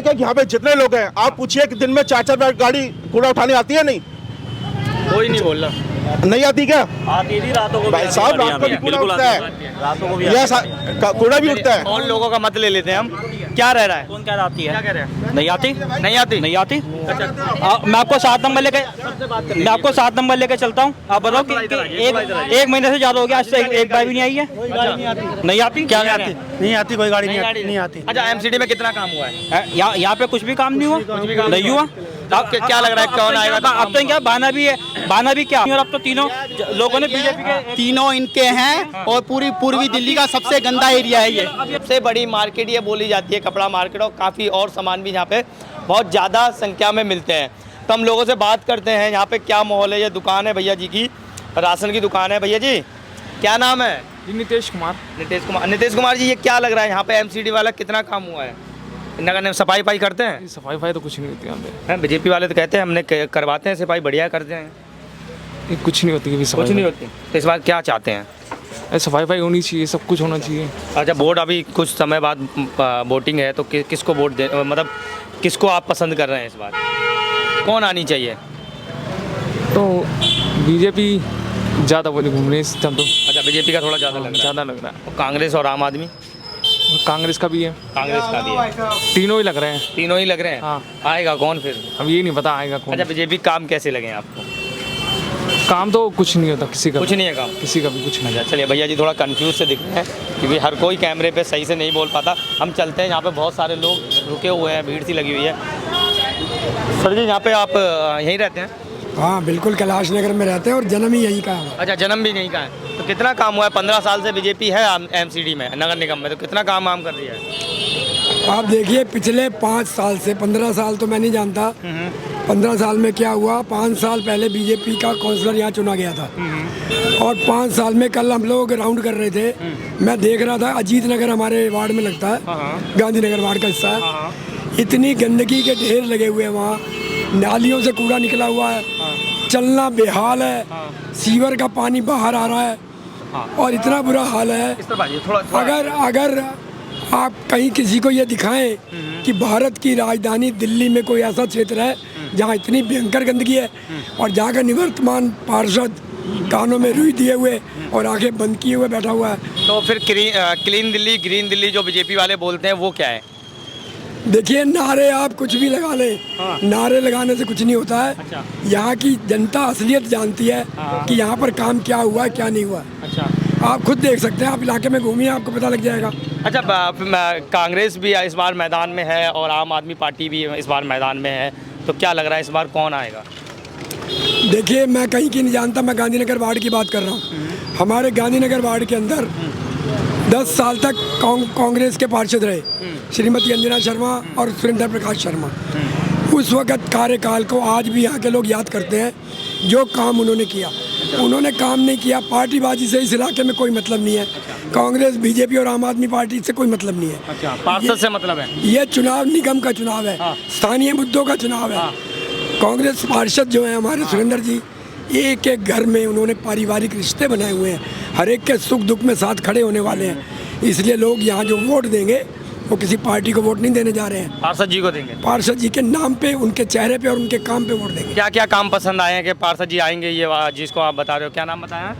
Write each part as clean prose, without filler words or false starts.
क्या यहाँ पे जितने लोग हैं आप पूछिए कि दिन में 4-4 गाड़ी कूड़ा उठाने आती है? नहीं, कोई नहीं बोल रहा। नहीं आती क्या? आती थी रातों को। भाई साहब रात को भी कूड़ा उठता है, रातों को भी कूड़ा भी उठता है। और लोगों का मत ले लेते हैं हम। क्या रह रहा है? कौन कह रहा आती है? क्या कह रहे हैं? नहीं आती, नहीं आती, नहीं आती। मैं आपको 7 नंबर लेके चलता हूँ। आप बताओ कि एक महीने से ज्यादा हो गया, आज से एक बार भी नहीं आई है। नहीं आती, क्या नहीं आती? नहीं आती, कोई गाड़ी नहीं आती। अच्छा, एमसीडी में कितना काम हुआ है? यहाँ पे कुछ भी काम नहीं हुआ, नहीं हुआ। अब क्या लग रहा है कौन आएगा? अब तो क्या बहाना भी है, बहाना भी क्या। और अब तो तीनों लोगों ने बीजेपी के तीनों इनके हैं और पूरी पूर्वी दिल्ली का सबसे गंदा एरिया है ये। सबसे बड़ी मार्केट ये बोली जाती है, कपड़ा मार्केट, और काफ़ी और सामान भी यहाँ पे बहुत ज़्यादा संख्या में मिलते हैं। तो हम लोगों से बात करते हैं यहाँ पे क्या माहौल है। ये दुकान है भैया जी की, राशन की दुकान है। भैया जी क्या नाम है? नितेश कुमार। नितेश कुमार जी, ये क्या लग रहा है यहाँ पे एमसीडी वाला कितना काम हुआ है? नगर सफाई करते हैं? सफाई तो कुछ नहीं होती यहाँ पे। बीजेपी वाले तो कहते हैं हमने करवाते हैं सफाई, बढ़िया करते हैं। ये कुछ नहीं होती, कुछ नहीं होती। तो इस बार क्या चाहते हैं? सफाई होनी चाहिए, सब कुछ होना चाहिए। अच्छा, वोट अभी कुछ समय बाद वोटिंग है, तो किसको वोट दे, मतलब किसको आप पसंद कर रहे हैं इस बार? कौन आनी चाहिए? तो बीजेपी ज़्यादा बोली घूमने इस टाइम तो। अच्छा, बीजेपी का थोड़ा ज़्यादा लग रहा है। और कांग्रेस और आम आदमी? कांग्रेस का भी है। कांग्रेस का भी है। तीनों ही लग रहे हैं। तीनों ही लग रहे हैं। हाँ। आएगा कौन फिर? अब ये नहीं पता आएगा कौन। अच्छा, बीजेपी काम कैसे लगे आपको? काम तो कुछ नहीं होता किसी का, कुछ नहीं है काम, किसी का भी कुछ नहीं। अच्छा, चलिए भैया जी थोड़ा कंफ्यूज से दिख रहे हैं क्योंकि हर कोई कैमरे पे सही से नहीं बोल पाता। हम चलते हैं, यहाँ पे बहुत सारे लोग रुके हुए हैं, भीड़ सी लगी हुई है। सर जी, यहाँ पे आप यहीं रहते हैं? हाँ बिल्कुल, कैलाश नगर में रहते हैं और जन्म ही यहीं का है। अच्छा, जन्म भी यहीं का है। तो कितना काम हुआ है? 15 साल से बीजेपी है एमसीडी में, नगर निगम में, तो कितना काम कर दिया है? आप देखिए पिछले 5 साल से, 15 साल तो मैं नहीं जानता, 15 साल में क्या हुआ। 5 साल पहले बीजेपी का काउंसलर यहाँ चुना गया था और 5 साल में, कल हम लोग राउंड कर रहे थे, मैं देख रहा था अजीत नगर हमारे वार्ड में लगता है, गांधीनगर वार्ड का हिस्सा है। इतनी गंदगी के ढेर लगे हुए हैं वहाँ, नालियों से कूड़ा निकला हुआ है, चलना बेहाल है, सीवर का पानी बाहर आ रहा है और इतना बुरा हाल है। अगर आप कहीं किसी को ये दिखाएं कि भारत की राजधानी दिल्ली में कोई ऐसा क्षेत्र है जहाँ इतनी भयंकर गंदगी है और जहाँ का निवर्तमान पार्षद कानों में रुई दिए हुए और आंखें बंद किए हुए बैठा हुआ है, तो फिर क्लीन दिल्ली, ग्रीन दिल्ली जो बीजेपी वाले बोलते हैं वो क्या है? देखिए, नारे आप कुछ भी लगा लें, नारे लगाने से कुछ नहीं होता है। अच्छा। यहाँ की जनता असलियत जानती है कि यहाँ पर काम क्या हुआ है क्या नहीं हुआ। अच्छा, आप खुद देख सकते हैं, आप इलाके में घूमिए, आपको पता लग जाएगा। अच्छा, कांग्रेस भी इस बार मैदान में है और आम आदमी पार्टी भी इस बार मैदान में है, तो क्या लग रहा है इस बार कौन आएगा? देखिए, मैं कहीं की नहीं जानता, मैं गांधीनगर वार्ड की बात कर रहा हूँ। हमारे गांधीनगर वार्ड के अंदर 10 साल तक कांग्रेस के पार्षद रहे, श्रीमती अंजना शर्मा और सुरेंद्र प्रकाश शर्मा। उस वक्त कार्यकाल को आज भी यहाँ के लोग याद करते हैं, जो काम उन्होंने किया। उन्होंने काम नहीं किया, पार्टीबाजी से इस इलाके में कोई मतलब नहीं है। कांग्रेस, बीजेपी और आम आदमी पार्टी से कोई मतलब नहीं है। अच्छा, पार्षद से मतलब है? ये चुनाव निगम का चुनाव है, स्थानीय मुद्दों का चुनाव है। कांग्रेस पार्षद जो है हमारे सुरेंद्र जी, एक एक घर में उन्होंने पारिवारिक रिश्ते बनाए हुए हैं, हर एक के सुख दुख में साथ खड़े होने वाले हैं। इसलिए लोग यहाँ जो वोट देंगे वो किसी पार्टी को वोट नहीं देने जा रहे हैं, पार्षद जी को देंगे। पार्षद जी के नाम पे, उनके चेहरे पे और उनके काम पे वोट देंगे। क्या क्या काम पसंद आए हैं कि पार्षद जी आएंगे? ये जिसको आप बता रहे हो, क्या नाम बताया?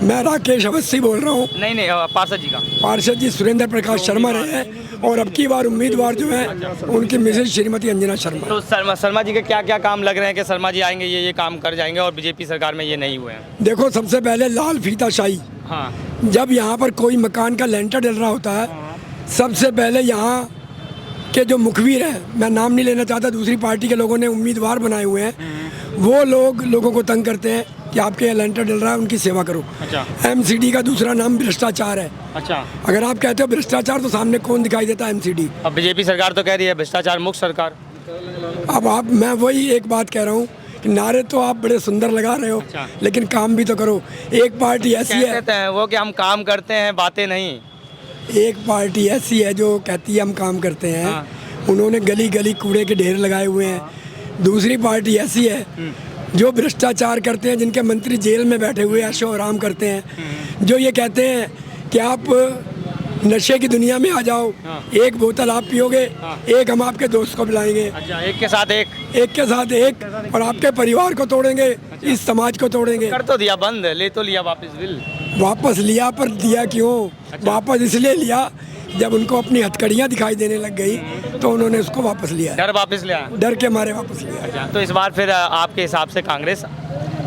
मैं राकेश अवस्थी बोल रहा हूँ। नहीं, पार्षद जी का। पार्षद जी सुरेंद्र प्रकाश शर्मा रहे हैं और अब की बार उम्मीदवार जो है उनकी मिसेज श्रीमती अंजना शर्मा। तो शर्मा जी के क्या क्या काम लग रहे हैं कि शर्मा जी आएंगे ये काम कर जाएंगे और बीजेपी सरकार में ये नहीं हुए हैं? देखो, सबसे पहले लाल फीताशाही। हाँ। जब यहाँ पर कोई मकान का लेंटर डल रहा होता है, सबसे पहले यहाँ के जो मुखबिर हैं, मैं नाम नहीं लेना चाहता, दूसरी पार्टी के लोगों ने उम्मीदवार बनाए हुए हैं, वो लोगों को तंग करते हैं कि आपके यहाँ लेंटर डल रहा है, उनकी सेवा करो। अच्छा। एमसीडी का दूसरा नाम भ्रष्टाचार है। अच्छा। अगर आप कहते हो भ्रष्टाचार, तो सामने कौन दिखाई देता है? एमसीडी। अब बीजेपी सरकार तो कह रही है भ्रष्टाचार मुक्त सरकार। अब मैं वही एक बात कह रहा हूँ कि नारे तो आप बड़े सुंदर लगा रहे हो, लेकिन काम भी तो करो। एक पार्टी ऐसी है वो कि हम काम करते हैं, बातें नहीं। एक पार्टी ऐसी है जो कहती है हम काम करते हैं, उन्होंने गली गली कूड़े के ढेर लगाए हुए हैं। दूसरी पार्टी ऐसी है जो भ्रष्टाचार करते हैं, जिनके मंत्री जेल में बैठे हुए ऐशो आराम करते हैं, जो ये कहते हैं कि आप नशे की दुनिया में आ जाओ, एक बोतल आप पियोगे, एक हम आपके दोस्त को पिलाएंगे, अच्छा, एक के साथ एक एक के साथ एक, और आपके परिवार को तोड़ेंगे, इस समाज को तोड़ेंगे। कर तो दिया बंद, ले तो लिया वापस बिल। वापस लिया, पर दिया क्यों? वापस इसलिए लिया जब उनको अपनी हथकड़ियाँ दिखाई देने लग गई तो उन्होंने उसको वापस लिया, डर वापस लिया। डर के मारे वापस लिया। अच्छा, तो इस बार फिर आपके हिसाब से कांग्रेस?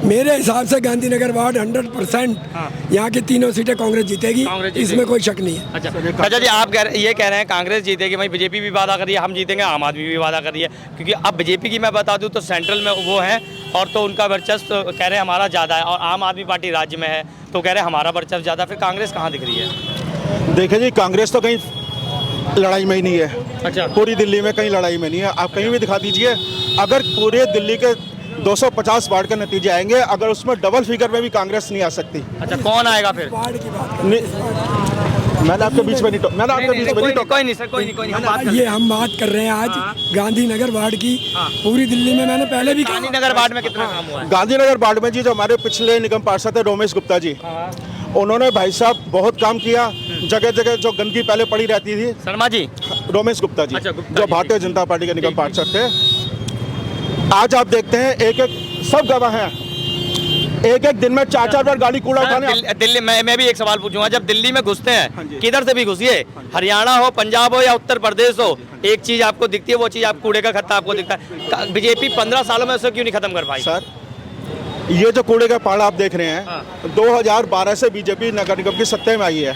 मेरे हिसाब से गांधीनगर वार्ड 100% यहाँ की तीनों सीटें कांग्रेस जीतेगी, इसमें कोई शक नहीं है। अच्छा चाचा जी, आप ये कह रहे हैं कांग्रेस जीतेगी, भाई बीजेपी भी वादा कर रही है हम जीतेंगे, आम आदमी भी वादा कर रही है, क्योंकि अब बीजेपी की मैं बता दूं तो सेंट्रल में वो है और तो उनका वर्चस्व कह रहे हैं हमारा ज़्यादा है, और आम आदमी पार्टी राज्य में है तो कह रहे हैं हमारा वर्चस्व ज़्यादा। फिर कांग्रेस कहाँ दिख रही है? देखिए जी, कांग्रेस तो कहीं लड़ाई में ही नहीं है। अच्छा, पूरी दिल्ली में कहीं लड़ाई में नहीं है। आप कहीं भी दिखा दीजिए, अगर पूरे दिल्ली के 250 वार्ड के नतीजे आएंगे, अगर उसमें डबल फिगर में भी कांग्रेस नहीं आ सकती। अच्छा, कौन आएगा फिर? वार्ड की बात मैंने आपके बीच में नहीं मैंने आपके बीच में नहीं टोका। कोई नहीं सर, कोई नहीं हम बात ये हम बात कर रहे हैं आज गांधीनगर वार्ड की। पूरी दिल्ली में मैंने पहले भी कहा, गांधीनगर वार्ड में कितना काम हुआ है? गांधीनगर वार्ड में जी जो हमारे पिछले निगम पार्षद थे रोमेश गुप्ता जी, उन्होंने भाई साहब बहुत काम किया। जगह जगह जो गंदगी पहले पड़ी रहती थी, शर्मा जी, रोमेश गुप्ता जी, अच्छा, गुप्ता जो जी, भारतीय जनता पार्टी के निगम पार्षद थे, आज आप देखते हैं एक एक सब गवाह हैं, एक एक दिन में 4-4 बार गाड़ी कूड़ा उठाने। दिल्ली मैं भी एक सवाल पूछूंगा, जब दिल्ली में घुसते हाँ हैं जी। किधर से भी घुसिए, हरियाणा हो, पंजाब हो या उत्तर प्रदेश हो, एक चीज आपको दिखती है, वो चीज आप कूड़े का खत्ता आपको दिखता है। बीजेपी 15 सालों में उसे क्यों नहीं खत्म कर पाई? सर, ये जो कूड़े का पहाड़ आप देख रहे हैं, 2012 से बीजेपी नगर निगम की सत्ता में आई है।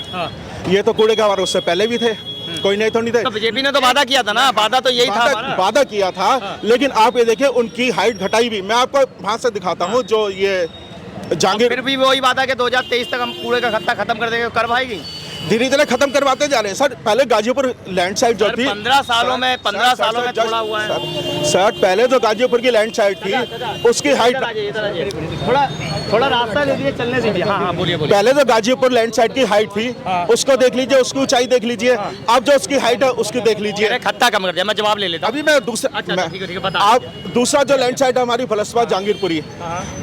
ये तो कूड़े का पहाड़ उससे पहले भी थे, कोई नहीं तो नहीं थे। तो बीजेपी ने तो वादा किया था ना, वादा तो यही था हमारा। वादा किया था, लेकिन आप ये देखिए उनकी हाइट घटाई भी। मैं आपको वहां से दिखाता हूँ, जो ये जहांगीर फिर भी वही वादा के 2023 तक हम कूड़े का खत्ता खत्म कर देंगे, कर पाएगी? धीरे धीरे खत्म करवाते जा रहे हैं सर। पहले गाजीपुर लैंडस्लाइड जो थी, 15 सालों में 15 सालों में थोड़ा हुआ है सर। पहले जो गाजीपुर की लैंडस्लाइड थी, उसकी हाइट, थोड़ा रास्ता दे दीजिए, चलने दीजिए। हाँ, बोलिए। पहले जो गाजीपुर लैंडस्लाइड की हाइट थी, उसको देख लीजिए, उसकी ऊंचाई देख लीजिए। अब जो उसकी हाइट है उसकी देख लीजिए। खत्ता कम कर दिया, मैं जवाब ले लेता हूं। अभी मैं दूसरा अच्छा, ठीक है, बता। आप दूसरा जो लैंडस्लाइड है हमारी फलसफा जहांगीरपुरी,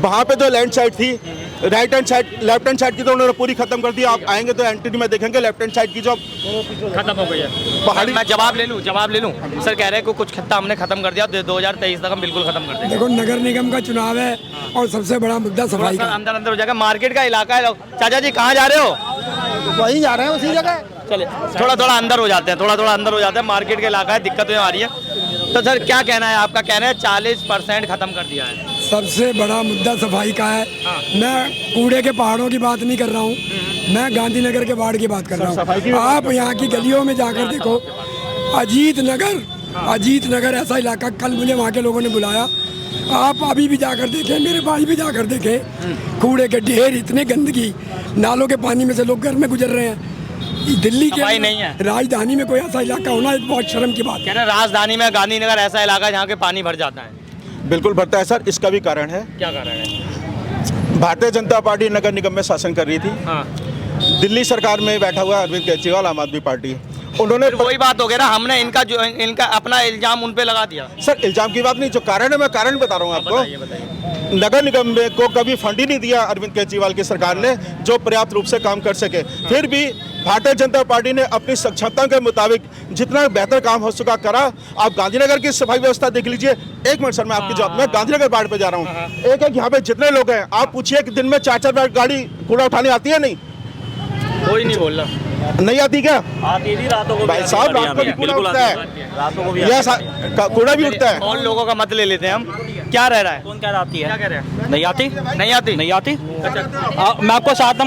वहाँ पे जो लैंडस्लाइड थी, right hand side, left hand side की तो उन्होंने पूरी खत्म कर दी। आप आएंगे तो एंट्री में देखेंगे लेफ्ट हैंड साइड की जो खत्म हो गई है पहाड़ी। मैं जवाब ले लूं सर, कह रहे हैं कुछ खत्ता हमने खत्म कर दिया, 2023 तक हम बिल्कुल खत्म कर देंगे। देखो नगर निगम का चुनाव है और सबसे बड़ा मुद्दा सफाई का। अंदर हो जाएगा, मार्केट का इलाका है। चाचा जी कहाँ जा रहे हो? वहीं जा रहे हैं, उसी जगह। चले थोड़ा अंदर हो जाते हैं, थोड़ा अंदर हो जाते हैं। मार्केट का इलाका है, दिक्कतें आ रही है। तो सर क्या कहना है आपका? कहना है 40% खत्म कर दिया है। सबसे बड़ा मुद्दा सफाई का है। मैं कूड़े के पहाड़ों की बात नहीं कर रहा हूँ, मैं गांधीनगर के वार्ड की बात कर रहा हूँ। आप यहाँ की गलियों में जाकर देखो, अजीत नगर ऐसा इलाका, कल मुझे वहाँ के लोगों ने बुलाया, आप अभी भी जाकर देखें, मेरे भाई भी जाकर देखें, कूड़े के ढेर, इतने गंदगी, नालों के पानी में से लोग घर में गुजर रहे हैं। दिल्ली के नहीं है, राजधानी में कोई ऐसा इलाका होना एक बहुत शर्म की बात है। राजधानी में गांधीनगर ऐसा इलाका है जहाँ के पानी भर जाता है। बिल्कुल भरता है सर। इसका भी कारण है। क्या कारण है? भारतीय जनता पार्टी नगर निगम में शासन कर रही थी। दिल्ली सरकार में बैठा हुआ अरविंद केजरीवाल, आम आदमी पार्टी, उन्होंने वही बात हो गया ना, हमने इनका अपना इल्जाम उन पे लगा दिया। सर इल्जाम की बात नहीं, जो कारण है मैं कारण बता रहा हूँ आपको। नगर निगम में को कभी फंड ही नहीं दिया अरविंद केजरीवाल की सरकार ने, जो पर्याप्त रूप से काम कर सके। फिर भी भारतीय जनता पार्टी ने अपनी सक्षमता के मुताबिक जितना बेहतर काम हो सका करा। आप गांधीनगर की सफाई व्यवस्था देख लीजिए। एक मिनट सर, मैं आपकी जवाब, मैं गांधीनगर वार्ड पे जा रहा हूँ। एक यहाँ पे जितने लोग हैं, आप पूछिए कि दिन में 4-4 बार गाड़ी कूड़ा उठाने आती है? नहीं, कोई नहीं बोल रहा। नहीं आती क्या? आती थी रातों को, भाई साहब रात को भी कूड़ा उठता है, रातों को भी कूड़ा भी उठता है। और लोगों का मत ले लेते हैं हम। क्या रह रहा है? कौन कह रहा आती है? क्या कह रहे हैं? नहीं आती। मैं आपको 7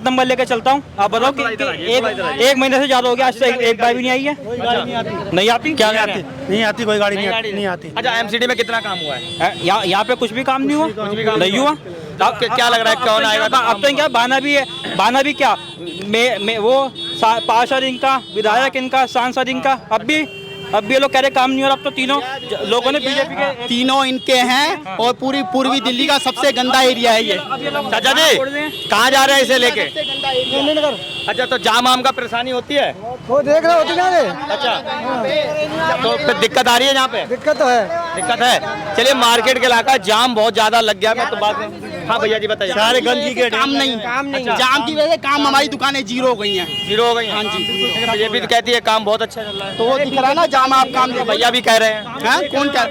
नंबर लेके चलता हूँ। आप बताओ कि एक महीने से ज्यादा हो गया, आज से एक बार भी नहीं आई है। नहीं आती? क्या कह रहे हैं? नहीं आती, कोई गाड़ी नहीं आती। अच्छा, एमसीडी में कितना काम हुआ है? यहाँ पे कुछ भी काम नहीं हुआ, नहीं हुआ। क्या लग रहा है कौन आएगा? अब तो क्या बहाना भी क्या, वो पार्षद इनका, विधायक इनका, सांसद इनका, अब भी ये लोग कह रहे काम नहीं हो रहा। अब तो तीनों लोगों ने बीजेपी के तीनों इनके हैं और पूरी पूर्वी दिल्ली का सबसे गंदा एरिया है ये। चाचा जी कहाँ जा रहे हैं इसे लेके? अच्छा, तो जाम आम का परेशानी होती है? वो देख रहे होती है। अच्छा, तो फिर दिक्कत आ रही है यहाँ पे? दिक्कत तो है। चलिए, मार्केट के इलाका जाम बहुत ज्यादा लग गया। मैं तो बात हाँ भैया जी बताइए। सारे गंदगी के काम नहीं जाम की वजह से काम हमारी दुकानें जीरो हो गई हैं। जीरो हो गई। हाँ जी। बीजेपी तो कहती है काम बहुत अच्छा चल रहा है। तो वो दिख रहा है ना जाम, आप काम दे भैया भी कह रहे हैं। हैं कौन क्या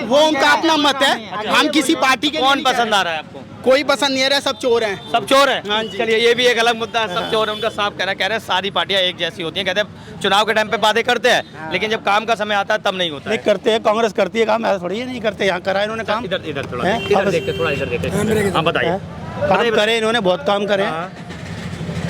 वो उनका अपना मत है। हम किसी पार्टी के कौन पसंद आ रहा है आपको? कोई पसंद नहीं आ रहा है, सब चोर हैं। सब चोर है। हाँ जी। चलिए ये भी एक अलग मुद्दा है, सब चोर है। उनका साफ कह रहे हैं सारी पार्टियां एक जैसी होती हैं। कहते हैं चुनाव के टाइम पे वादे करते हैं लेकिन जब काम का समय आता है तब नहीं होता है। नहीं करते हैं, कांग्रेस करती है काम, ऐसा थोड़ी है नहीं करते। यहाँ करा इन्होंने काम, इधर इधर थोड़ा हैं? इधर देखते, थोड़ा इधर देखते। हाँ बताइए। काम करे इन्होंने, बहुत काम करे।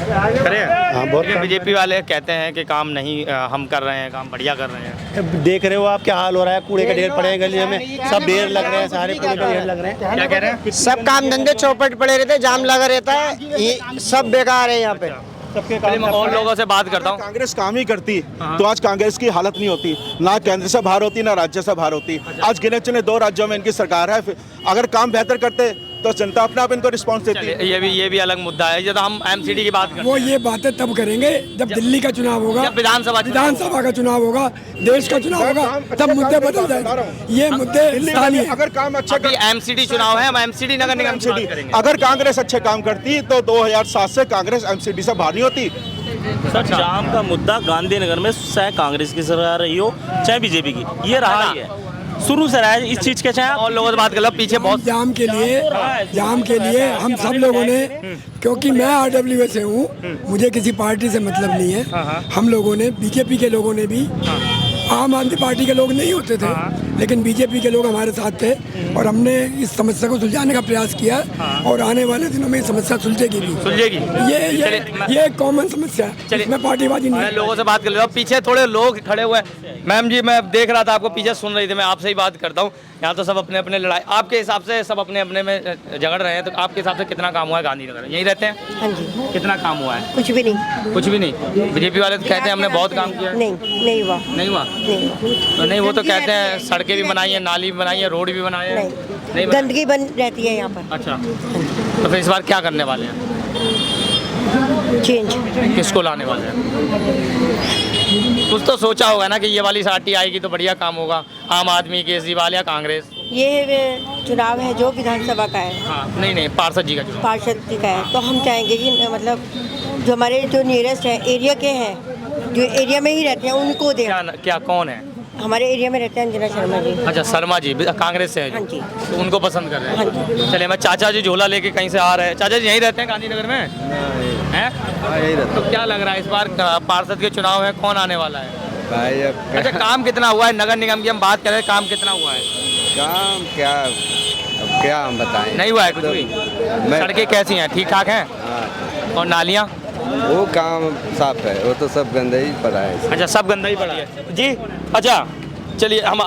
करे हाँ बहुत काम। बीजेपी वाले कहते हैं कि काम नहीं हम कर रहे हैं, काम बढ़िया कर रहे हैं। देख रहे हो आप क्या हाल हो रहा है, कूड़े के ढेर पड़े हैं गली में, सब ढेर लग रहे हैं, सारे कूड़े के ढेर लग रहे हैं। क्या कह रहे हैं? सब काम धंधे चौपट पड़े रहते, जाम लगा रहता है, ये सब बेकार है यहाँ पे। चलिए मैं और लोगों से बात करता हूँ। कांग्रेस काम ही करती तो आज कांग्रेस की हालत नहीं होती, ना केंद्र से बाहर होती ना राज्य से बाहर होती। आज गिने चुने 2 राज्यों में इनकी सरकार है। अगर काम बेहतर करते तो जनता अपने आप इनको रिस्पॉन्स देती है। ये भी अलग मुद्दा है। जब हम एमसीडी की बात करते वो ये बातें तब करेंगे जब दिल्ली का चुनाव होगा, जब विधानसभा का चुनाव होगा, देश का चुनाव होगा, तब मुद्दे बदल जाएंगे। ये मुद्दे स्थानीय। अगर काम अच्छा अभी एमसीडी चुनाव है, हम एमसीडी नगर निगम की बात करेंगे। अगर कांग्रेस अच्छे काम करती तो 2007 से कांग्रेस एमसीडी से बाहर नहीं होती। सर जाम का मुद्दा गांधीनगर में चाहे कांग्रेस की सरकार रही हो चाहे बीजेपी की, ये रहा ही है शुरू से रहा है इस चीज के। चाहे और लोगों से बात कर लो, पीछे बहुत जाम के लिए हम सब लोगों ने, क्योंकि मैं आरडब्ल्यूए से हूँ, मुझे किसी पार्टी से मतलब नहीं है। हम लोगों ने, बीजेपी के लोगों ने भी, आम आदमी पार्टी के लोग नहीं होते थे लेकिन बीजेपी के लोग हमारे साथ थे और हमने इस समस्या को सुलझाने का प्रयास किया और आने वाले दिनों में ये समस्या सुलझेगी भी। सुलझेगी। ये एक कॉमन समस्या है, इसमें पार्टीबाजी नहीं मैं है। लोगों से बात कर लेता हूँ। पीछे थोड़े लोग खड़े हुए हैं। मैम जी मैं देख रहा था आपको पीछे सुन रही थी, मैं आपसे ही बात करता हूँ। यहाँ तो सब अपने अपने लड़ाई, आपके हिसाब से सब अपने अपने में झगड़ रहे हैं, तो आपके हिसाब से कितना काम हुआ है गांधीनगर? यहीं रहते हैं? हाँ जी। कितना काम हुआ है? कुछ भी नहीं। कुछ भी नहीं। बीजेपी वाले तो कहते हैं हमने बहुत काम किया है। नहीं हुआ। नहीं हुआ? तो नहीं, वो तो कहते हैं सड़कें भी बनाई है, नाली भी बनाई है, रोड भी बनाए हैं। नहीं गंदगी बन रहती है यहाँ पर। अच्छा, तो फिर इस बार क्या करने वाले हैं? चेंज। किसको लाने वाले हैं? कुछ तो सोचा होगा ना कि ये वाली पार्टी आएगी तो बढ़िया काम होगा, आम आदमी, केजरीवाल या कांग्रेस? ये चुनाव है जो विधानसभा का है। हाँ, नहीं पार्षद जी का चुनाव। पार्षद जी का है, तो हम चाहेंगे कि मतलब जो हमारे जो नियरेस्ट है एरिया के हैं, जो एरिया में ही रहते हैं उनको दें। क्या कौन है? हमारे एरिया में रहते हैं अंजना शर्मा जी। अच्छा, शर्मा जी कांग्रेस से है? हाँ जी। तो उनको पसंद कर रहे हैं? हाँ जी। चलिए मैं चाचा जी झोला लेके कहीं से आ रहे हैं। चाचा जी यहीं रहते हैं गांधीनगर में? हैं? यही रहता तो क्या लग रहा है इस बार पार्षद के चुनाव है, कौन आने वाला है? भाई अब अच्छा, काम कितना हुआ है? नगर निगम की हम बात कर रहे हैं, काम कितना हुआ है? काम क्या, अब क्या हम बताएं? नहीं हुआ है कुछ भी? सड़कें कैसी हैं, ठीक ठाक हैं? हाँ, और नालियाँ? वो काम साफ है, वो तो सब गंदा ही पड़ा है। अच्छा, सब गंदा ही पड़ा है जी। अच्छा चलिए हम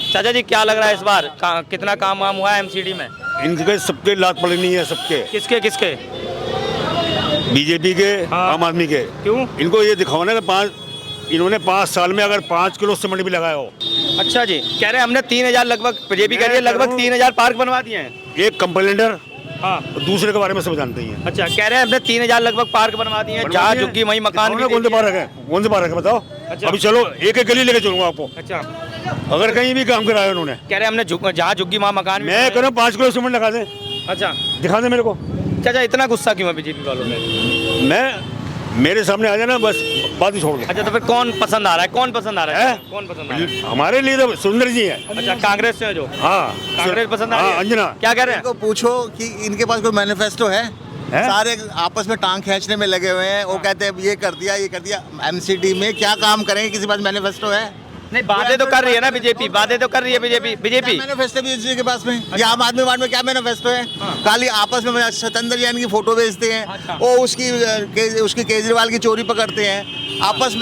चाचा जी क्या लग रहा है इस बार कितना काम वाम हुआ है एमसीडी में? इनके सबके लात पड़नी है, सबके। किसके किसके? बीजेपी के, आम आदमी के। क्यों? इनको ये दिखाना है इन्होंने 5 साल में अगर 5 किलो सीमेंट भी लगाया हो। अच्छा जी, कह रहे हैं हमने 3000 लगभग, बीजेपी कह रही है लगभग 3000 पार्क बनवा दिए हैं। एक कंप्लेंटर, हाँ, दूसरे के बारे में सब जानते ही हैं। अच्छा, कह रहे हैं हमने 3000 लगभग पार्क बनवा दिए हैं, जहाँ झुग्गी वहीं मकान भी। कौन से पार्क है? कौन से पार्क है बताओ? अच्छा। अभी चलो एक गली लेके चलूंगा आपको। अच्छा, अगर कहीं भी काम कराया उन्होंने। कह रहे हैं हमने जहाँ झुग्गी वहाँ मकान। मैं कह रहा हूँ 5 किलो सीमेंट लगा दें। अच्छा, दिखा दे मेरे को। चाचा इतना गुस्सा क्यों है बीजेपी वालों में? मेरे सामने आ जाना, बस बात ही छोड़ दो। अच्छा, तो फिर कौन पसंद आ रहा है? कौन पसंद आ रहा है? कौन पसंद आ रहा है? हमारे लिए तो सुंदर जी है। अच्छा, कांग्रेस से है जो? हाँ, कांग्रेस पसंद आ रही है? अंजना क्या कह रहे हैं? इनको पूछो कि इनके पास कोई मैनिफेस्टो है? सारे आपस में टांग खींचने में लगे हुए हैं। वो कहते हैं ये कर दिया। एमसीडी में क्या काम करेंगे? किसी पास मैनिफेस्टो है? नहीं, बातें तो कर रही है ना बीजेपी, बातें तो कर रही है बीजेपी। मैनिफेस्टो भी इसी के पास में, या आम आदमी पार्टी में क्या मैनिफेस्टो है? खाली आपस में सत्येंद्र जैन की फोटो भेजते हैं, वो उसकी केजरीवाल की चोरी पकड़ते हैं, आपस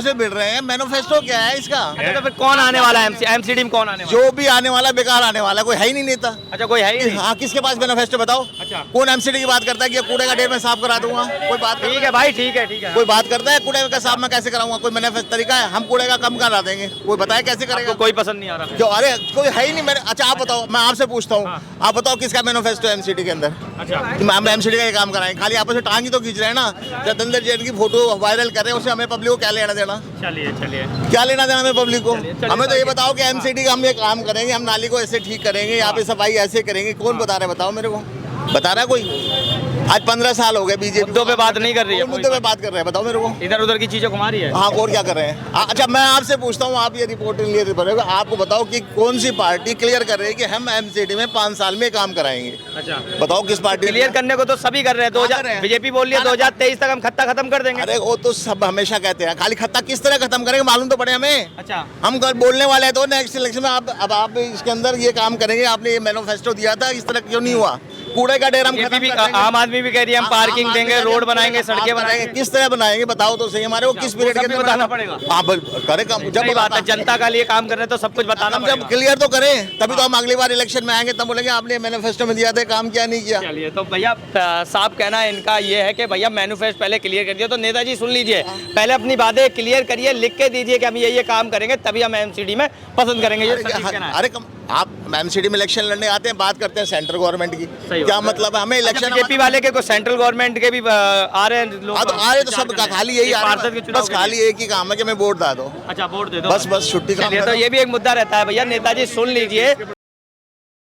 में भिड़ रहे हैं। मैनिफेस्टो क्या है इसका? अच्छा, तो फिर कौन आने वाला है एमसीडी में? कौन आने वाला? जो भी आने वाला बेकार आने वाला, कोई है ही नहीं नेता। अच्छा, कोई है ही नहीं? हाँ, किसके पास मैनिफेस्टो बताओ? अच्छा, कौन एमसीडी की बात करता है कि कूड़े का ढेर मैं साफ करा दूंगा? कोई बात? ठीक है भाई, ठीक है। कोई बात करता है कूड़े का साफ मैं कैसे कराऊंगा? कोई मैनिफेस्टो तरीका है? हम कूड़े का कम करा देंगे, कोई बताए कैसे करेगा? कोई पसंद नहीं आ रहा क्यों? अरे कोई है ही नहीं। अच्छा आप बताओ, मैं आपसे पूछता हूँ, आप बताओ किसका मैनिफेस्टो है एमसीडी के अंदर? अच्छा, हम एमसीडी का ये काम कराएं, खाली आपस में टांग ही तो खींच रहे हैं ना। सत्येंद्र जैन की फोटो वायरल कर रहे हैं, उससे हमें पब्लिक को क्या लेना देना? चलिए क्या लेना देना हमें पब्लिक को? हमें तो ये बताओ कि एमसीडी का हम ये काम करेंगे, हम नाली को ऐसे ठीक करेंगे, यहाँ पे सफाई ऐसे करेंगे, कौन बता रहे बताओ मेरे को? बता रहा है कोई? आज 15 साल हो गए बीजेपी मुद्दों पे बात नहीं कर रही है मुद्दे पे बात कर रहे हैं, बताओ मेरे को। इधर उधर की चीजें घुमा रही है। हाँ, और क्या कर रहे हैं? अच्छा, मैं आपसे पूछता हूँ, आप ये रिपोर्ट लिए पड़ेगा, आपको बताओ कि कौन सी पार्टी क्लियर कर रही है कि हम एमसीडी में 5 साल में काम कराएंगे? अच्छा, बताओ किस पार्टी क्लियर करने को तो सभी कर रहे हैं। 2000 बीजेपी बोल रही है 2023 तक हम खत्ता खत्म कर देंगे। अरे वो तो सब हमेशा कहते हैं, खाली खत्ता किस तरह खत्म करेंगे मालूम तो पड़े हमें। अच्छा, हम कल बोलने वाले हैं तो नेक्स्ट इलेक्शन में आप इसके अंदर ये काम करेंगे, आपने ये मैनिफेस्टो दिया था, इस तरह क्यों नहीं हुआ? कूड़े का ढेर हम खत्म कर देंगे। आम आदमी भी कह रही है हम पार्किंग देंगे, रोड बनाएंगे, सड़कें बनाएंगे। किस तरह बनाएंगे बताओ तो सही, हमारे को किस पीरियड के अंदर बताना पड़ेगा। हाँ, करे काम। जब बात है, जनता का लिए काम कर रहे हैं तो सब कुछ बताना जब पड़ेगा। क्लियर तो करें, तभी तो हम अगली बार इलेक्शन में आएंगे, तब बोलेंगे आपने मैनिफेस्टो में दिया था, काम किया नहीं किया। चलिए, तो भैया साहब कहना है इनका ये है कि भैया मैनिफेस्टो पहले क्लियर कर दिया। तो नेताजी सुन लीजिए, पहले अपनी बातें क्लियर करिए, लिख के दीजिए कि हम ये काम करेंगे, तभी हम एमसीडी में पसंद करेंगे। ये सचिव कहना है। अरे आप एमसीडी में इलेक्शन लड़ने आते हैं, बात करते हैं सेंट्रल गवर्नमेंट की, क्या मतलब है? हमें इलेक्शन बीजेपी वाले के को सेंट्रल गवर्नमेंट के भी आ रहे हैं लोग। आ रहे तो सब खाली यही आ रहा है, बस खाली एक ही काम है कि मैं वोट दा दो। अच्छा, वोट दे दो, बस छुट्टी का। तो ये भी एक मुद्दा रहता है भैया। नेताजी सुन लीजिए,